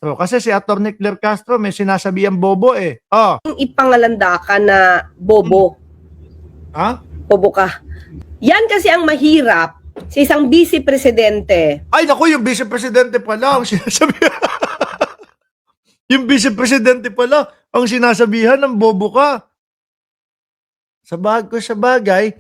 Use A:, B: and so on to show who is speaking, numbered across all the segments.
A: Castro. Kasi si Atty. Claire Castro may sinasabihang bobo eh. Oh,
B: Ipangalanda ka na bobo.
A: ha?
B: Bobo ka. Yan kasi ang mahirap sa isang vice presidente.
A: Ay naku, yung vice presidente pala ang sinasabihan. Yung vice presidente pala ang sinasabihan ng bobo ka. Sa bagay,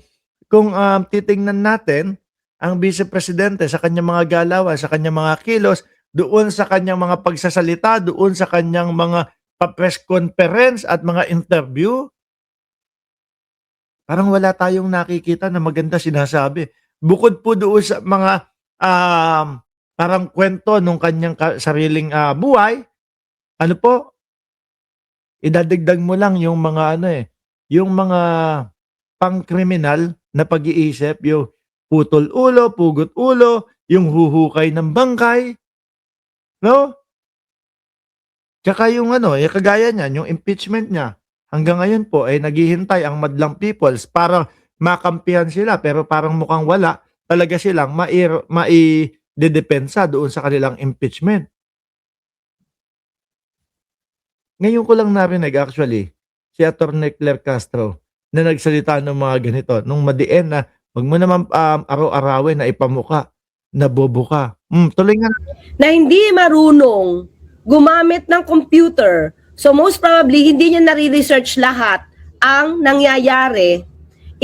A: kung titingnan natin ang vice presidente sa kanyang mga galawan, sa kanyang mga kilos, doon sa kanyang mga pagsasalita, doon sa kanyang mga press conference at mga interview, parang wala tayong nakikita na maganda sinasabi. Bukod po doon sa mga parang kwento nung kanyang sariling buhay, ano po, idadagdag mo lang yung mga yung mga pangkriminal na pag-iisip, yung putol ulo, pugot ulo, yung huhukay ng bangkay, no? Tsaka yung kagaya niyan, yung impeachment niya, hanggang ngayon po ay naghihintay ang madlang peoples para makampihan sila, pero parang mukhang wala talaga silang maidedepensa doon sa kanilang impeachment. Ngayon ko lang narinig actually si Atty. Claire Castro na nagsalita ng mga ganito nung madiin na wag mo naman araw-arawin na ipamuka na bobo ka. Tuloy nga.
B: Na hindi marunong gumamit ng computer. So most probably, hindi niya nare-research lahat ang nangyayari.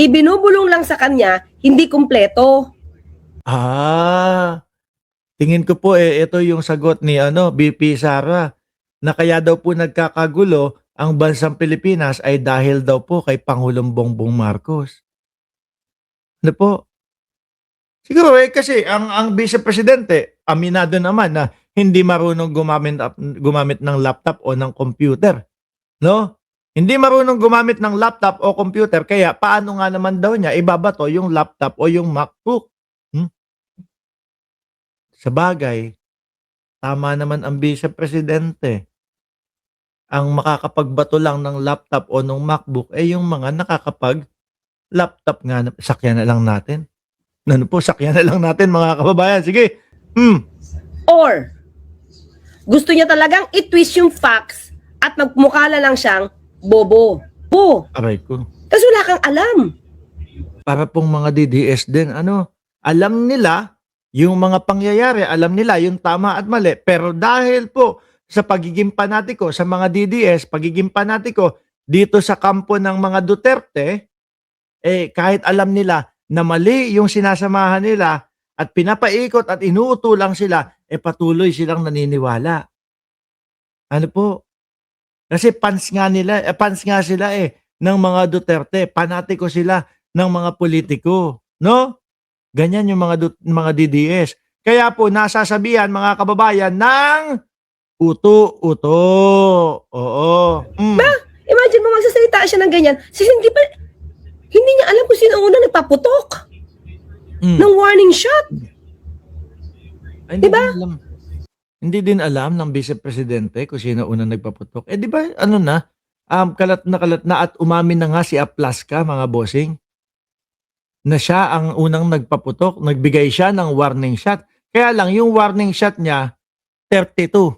B: Ibinubulong lang sa kanya, hindi kumpleto.
A: Tingin ko po ito yung sagot ni BP Sara na kaya daw po nagkakagulo ang bansang Pilipinas ay dahil daw po kay Pangulong Bongbong Marcos. Ano po? Siguro kasi ang Vice Presidente, aminado naman na hindi marunong gumamit ng laptop o ng computer. No? Hindi marunong gumamit ng laptop o computer, kaya paano nga naman daw niya ibabato yung laptop o yung MacBook? Sa bagay, tama naman ang Vice Presidente. Ang makakapagbato lang ng laptop o ng MacBook ay yung mga nakakapag-laptop nga. Sakyan na lang natin. Sakyan na lang natin mga kababayan. Sige.
B: Or, gusto niya talagang i-twist yung facts at magmukha na lang siyang bobo.
A: Aray ko.
B: Kasi wala kang alam.
A: Para pong mga DDS din, alam nila yung mga pangyayari, alam nila yung tama at mali, pero dahil po sa pagiging panatiko sa mga DDS, pagiging panatiko dito sa kampo ng mga Duterte, kahit alam nila na mali yung sinasamahan nila at pinapaikot at inuutulang sila, patuloy silang naniniwala. Ano po? Kasi fans nga sila ng mga Duterte, panatiko sila ng mga politiko, no? Ganyan yung mga DDS. Kaya po nasasabihan mga kababayan ng uto-uto. Oo.
B: Imagine mo magsasalita siya ng ganyan. Hindi niya alam kung sino una nagpaputok ng warning shot.
A: Ay,
B: diba?
A: Hindi din alam ng Vice Presidente kung sino una nagpaputok. Di ba kalat na at umamin na nga si Aplaska, mga bossing, na siya ang unang nagpaputok, nagbigay siya ng warning shot. Kaya lang, yung warning shot niya, 32.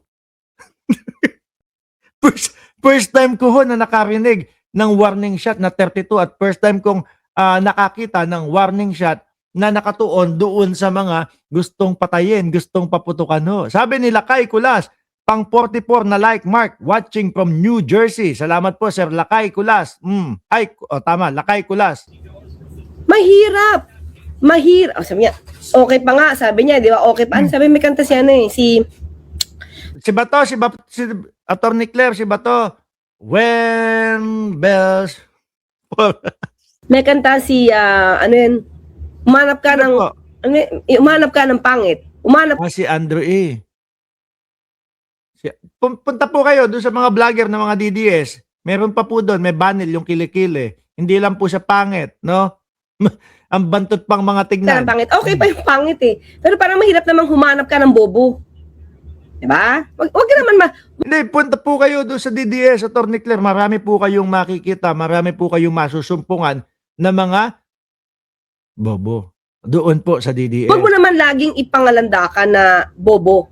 A: First time ko na nakarinig ng warning shot na 32 at first time kong nakakita ng warning shot na nakatuon doon sa mga gustong patayin, gustong paputukan ho. Sabi ni Lakay Kulas, pang 44 na like mark, watching from New Jersey. Salamat po, Sir Lakay Kulas. Tama, Lakay Kulas.
B: Mahirap. Sabi niya, okay pa nga, sabi niya, di ba? Okay pa. Sabi may kanta siya si
A: Atty. Claire, si Bato, when bells...
B: may kanta umanap ka ng pangit.
A: Si Andrew E. Punta po kayo doon sa mga vlogger ng mga DDS. Meron pa po doon, may banil yung kilikili. Hindi lang po siya pangit, no? Ang bantot pang mga tignan.
B: Pangit. Okay pa yung pangit Pero parang mahirap namang humanap ka ng bobo. Diba? Wag ka naman
A: Hindi, punta po kayo doon sa DDS, Atty. Claire. Marami po kayong makikita, marami po kayong masusumpungan na mga bobo. Doon po sa DDS.
B: Wag mo naman laging ipangalanda ka na bobo.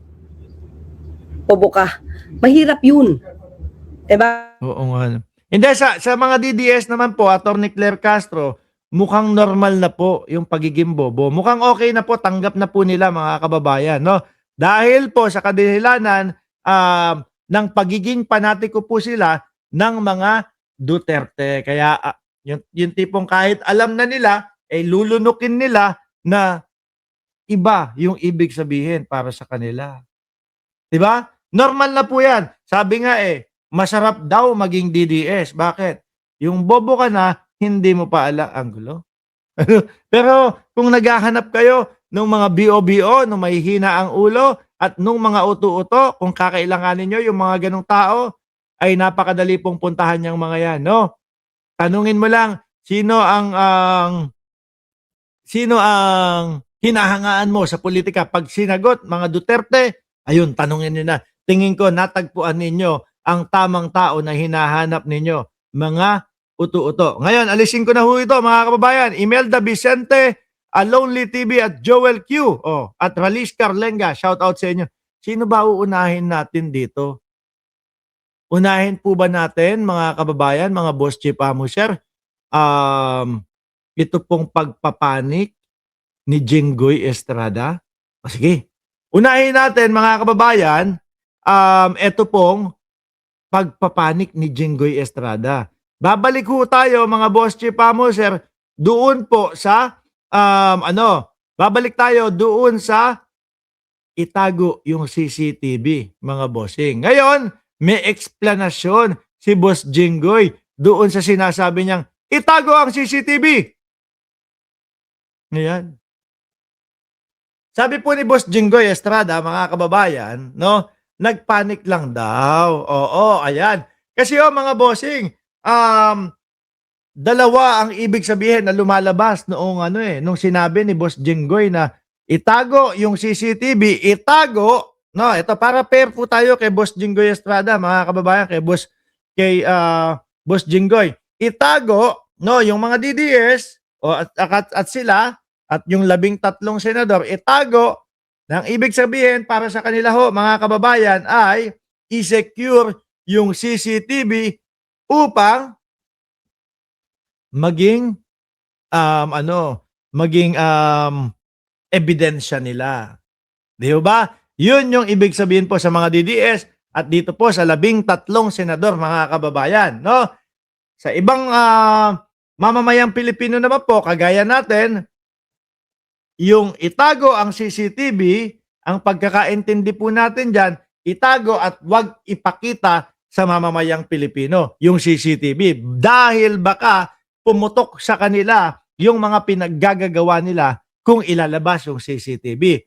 B: bobo ka. Mahirap yun. Diba?
A: Oo nga. Hindi, sa mga DDS naman po, Atty. Claire Castro, mukhang normal na po yung pagiging bobo. Mukhang okay na po, tanggap na po nila mga kababayan, no? Dahil po sa kadahilanan ng pagiging panatiko po sila ng mga Duterte. Kaya yung tipong kahit alam na nila, lulunukin nila na iba yung ibig sabihin para sa kanila. 'Di ba? Normal na po 'yan. Sabi nga masarap daw maging DDS. Bakit? Yung bobo ka na, hindi mo pa ang gulo. Pero kung naghahanap kayo ng mga BO-BO, nung mahihina ang ulo, at nung mga uto-uto, kung kakailanganin nyo yung mga ganong tao, ay napakadali pong puntahan yung mga yan, no? Tanungin mo lang, sino ang hinahangaan mo sa politika? Pag sinagot, mga Duterte, ayun, tanungin nyo na. Tingin ko, natagpuan ninyo ang tamang tao na hinahanap ninyo, mga uto-uto. Ngayon, alisin ko na ho ito, mga kababayan. Imelda Vicente, Lonely TV at Joel Q. At Ralis Carlenga, shout out sa inyo. Sino ba uunahin natin dito? Unahin po ba natin, mga kababayan, mga boss chief amusher, ito pong pagpapanik ni Jinggoy Estrada? Sige. Unahin natin, mga kababayan, ito pong pagpapanik ni Jinggoy Estrada. Babalik ho tayo, mga boss chief amusher, doon po sa babalik tayo doon sa itago yung CCTV, mga bossing. Ngayon, may eksplanasyon si Boss Jinggoy doon sa sinasabi niyang itago ang CCTV. Ngayon. Sabi po ni Boss Jinggoy Estrada, mga kababayan, no, nagpanik lang daw. Oo, ayan. Kasi mga bossing, dalawa ang ibig sabihin na lumalabas noong nung sinabi ni Boss Jinggoy na itago yung CCTV, itago, no, ito para fair po tayo kay Boss Jinggoy Estrada, mga kababayan, kay Boss Jinggoy. Itago, no, yung mga DDS at sila at yung 13 senador, itago, ng ibig sabihin para sa kanila ho, mga kababayan, ay i-secure yung CCTV upang maging ebidensya nila. Di ba? Yun yung ibig sabihin po sa mga DDS at dito po sa 13 senador, mga kababayan, no? Sa ibang mamamayang Pilipino naman po, kagaya natin, yung itago ang CCTV, ang pagkakaintindi po natin dyan, itago at wag ipakita sa mamamayang Pilipino yung CCTV. Dahil baka pumutok sa kanila yung mga pinaggagawa nila kung ilalabas yung CCTV.